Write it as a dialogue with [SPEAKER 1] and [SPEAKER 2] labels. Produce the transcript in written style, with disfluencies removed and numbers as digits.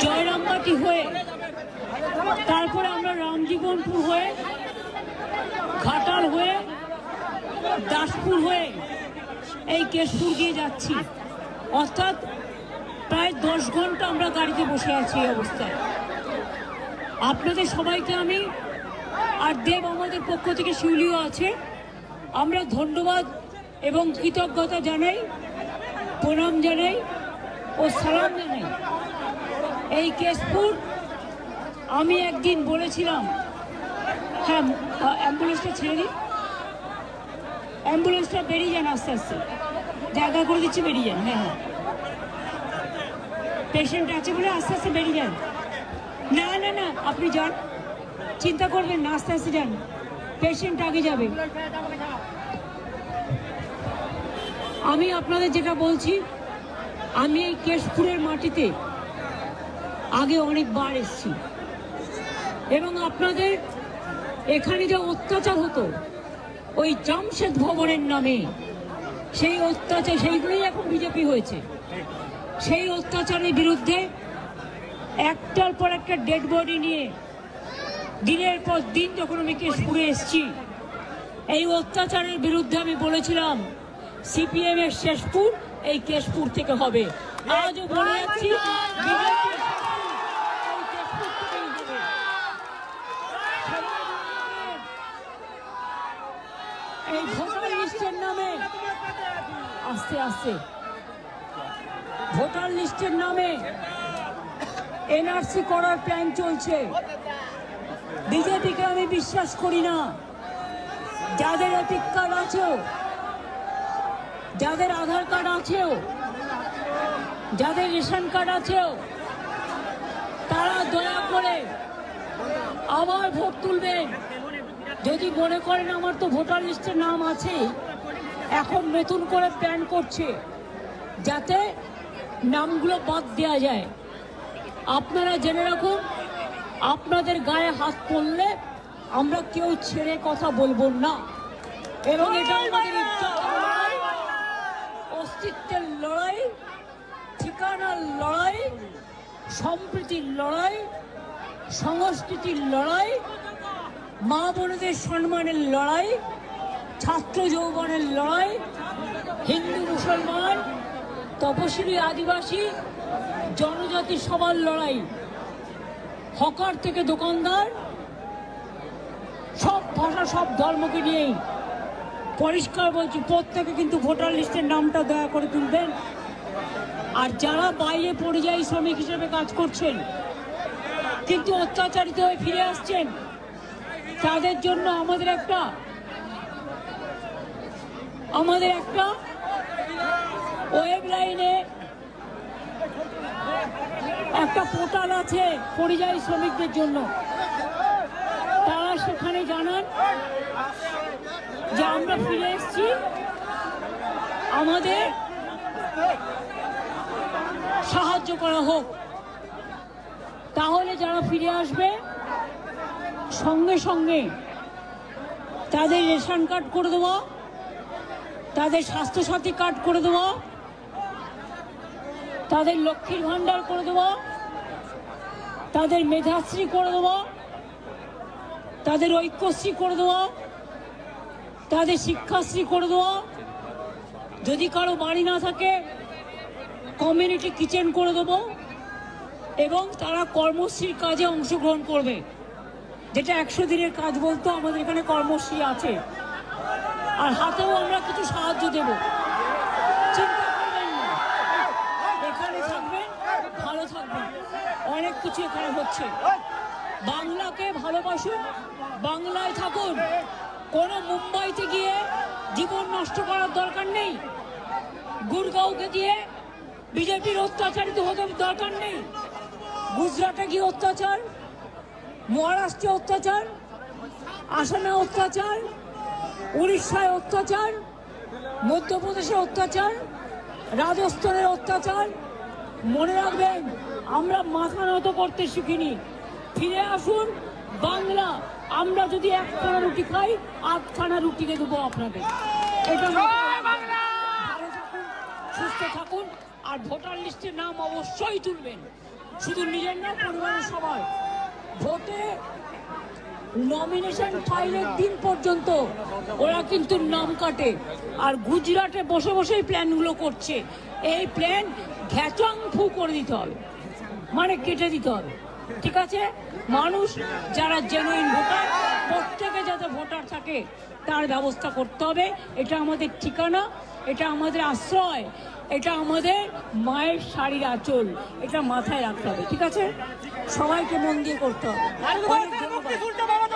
[SPEAKER 1] জয়রামবাটি হয়ে তারপরে আমরা রামজীবনপুর হয়ে ঘাটাল হয়ে দাসপুর হয়ে এই কেশপুর দিয়ে যাচ্ছি। অর্থাৎ প্রায় 10 ঘন্টা আমরা গাড়িতে বসে আছি এই অবস্থায়। আপনাদের সবাইকে আমি আর দেব আমাদের পক্ষ থেকে শিউলিও আছে, আমরা ধন্যবাদ এবং কৃতজ্ঞতা জানাই, প্রণাম জানাই ও সালাম জানাই। এই কেশপুর আমি একদিন বলেছিলাম, হ্যাঁ অ্যাম্বুলেন্সটা ছেড়ে দিই, অ্যাম্বুলেন্সটা বেরিয়ে যান, আস্তে আস্তে জায়গা করে দিচ্ছি, বেরিয়ে যান। হ্যাঁ হ্যাঁ, পেশেন্ট আছে বলে আস্তে আস্তে বেরিয়ে যান। না না না, আপনি যান, চিন্তা করবেন না, আস্তে আস্তে যান, পেশেন্ট আগে যাবে। আমি আপনাদের যেটা বলছি, আমি এই কেশপুরের মাটিতে আগে অনেকবার এসেছি এবং আপনাদের এখানে যে অত্যাচার হতো ওই জামশেদ ভবনের নামে, সেই অত্যাচার, সেইগুলোই এখন বিজেপি হয়েছে। সেই অত্যাচারের বিরুদ্ধে একটার পর একটা ডেড বডি নিয়ে দিনের পর দিন যখন আমি কেশপুরে এসেছি, এই অত্যাচারের বিরুদ্ধে আমি বলেছিলাম সিপিএম এর শেষপুর এই কেশপুর থেকে হবে। আজও বলে যাচ্ছি এই ভোটার লিস্টের নামে, আস্তে আস্তে ভোটার লিস্টের নামে এনআরসি করার প্ল্যান চলছে। বিজেপিকে আমি বিশ্বাস করি না। যাদের এপিক কার্ড আছেও, যাদের আধার কার্ড আছেও, যাদের রেশন কার্ড আছেও, তারা দয়া করে আবার ভোট তুলবেন। যদি মনে করেন আমার তো ভোটার লিস্টের নাম আছে, এখন নতুন করে প্ল্যান করছে যাতে নামগুলো বাদ দেওয়া যায়। আপনারা জেনে রাখুন, আপনাদের গায়ে হাত পড়লে আমরা কেউ ছেড়ে কথা বলবো না এবং এটা আমাদের ইচ্ছা। অস্তিত্বের লড়াই, ঠিকানার লড়াই, সম্প্রীতির লড়াই, সংস্কৃতির লড়াই, মা বোনদের সম্মানের লড়াই, ছাত্র যৌবনের লড়াই, হিন্দু মুসলমান, তপশিলি আদিবাসী, জনজাতি সবার লড়াই, হকার থেকে দোকানদার, সব ভাষা সব ধর্মকে নিয়েই। পরিষ্কার বলছি, প্রত্যেকে কিন্তু ভোটার লিস্টের নামটা দয়া করে তুলবেন। আর যারা বাইরে পরিযায়ী শ্রমিক হিসেবে কাজ করছেন কিন্তু অত্যাচারিত হয়ে ফিরে আসছেন, তাদের জন্য আমাদের একটা ওয়েব লাইনে একটা পোর্টাল আছে পরিযায়ী শ্রমিকদের জন্য। তারা সেখানে জানান যে আমরা ফিরে এসেছি, আমাদের সাহায্য করা হোক। তাহলে যারা ফিরে আসবে সঙ্গে সঙ্গে তাদের রেশন কার্ড করে দেবো, তাদের স্বাস্থ্যসাথী কার্ড করে দেবো, তাদের লক্ষ্মীর ভাণ্ডার করে দেবো, তাদের মেধাশ্রী করে দেবো, তাদের ঐক্যশ্রী করে দেবো, তাদের শিক্ষাশ্রী করে দেবো। যদি কারো বাড়ি না থাকে কমিউনিটি কিচেন করে দেবো এবং তারা কর্মশ্রীর কাজে অংশগ্রহণ করবে, যেটা 100 দিনের কাজ বলতো, আমাদের এখানে কর্মশ্রী আছে। আর হাতেও আমরা কিছু সাহায্য দেব, চিন্তা করবেন না, এখানে থাকবেন, ভালো থাকবেন। অনেক কিছু এখানে হচ্ছে। বাংলাকে ভালোবাসুন, বাংলায় থাকুন। কোনো মুম্বাইতে গিয়ে জীবন নষ্ট করার দরকার নেই, গুরগাঁওকে দিয়ে বিজেপির অত্যাচারিত হতে দরকার নেই। গুজরাটে গিয়ে অত্যাচার, মহারাষ্ট্রে অত্যাচার, আসামে অত্যাচার, উড়িষ্যায় অত্যাচার, মধ্যপ্রদেশে অত্যাচার, রাজস্থানের অত্যাচার। মনে রাখবেন, আমরা মাথা নত করতে শিখিনি। ফিরে আসুন বাংলা। আমরা যদি 1 খানা রুটি খাই, 8 খানা রুটি দেবো আপনাদের। এটা ভালো থাকুন, সুস্থ থাকুন, আর ভোটার লিস্টের নাম অবশ্যই তুলবেন, শুধু নিজের না, পরিবারের সবাই। ভোটে নমিনেশন ফাইলের দিন পর্যন্ত ওরা কিন্তু নাম কাটে, আর গুজরাটে বসে বসেই প্ল্যানগুলো করছে। এই প্ল্যান ঘ্যাচং ফু করে দিতে হবে, মানে কেটে দিতে হবে, ঠিক আছে? মানুষ যারা জেনুইন ভোটার, প্রত্যেকে যাতে ভোটার থাকে তার ব্যবস্থা করতে হবে। এটা আমাদের ঠিকানা, এটা আমাদের আশ্রয়, এটা আমাদের মায়ের শাড়ির আঁচল, এটা মাথায় রাখতে হবে, ঠিক আছে? সবাইকে মন দিয়ে করতে হবে। অনেক ধন্যবাদ।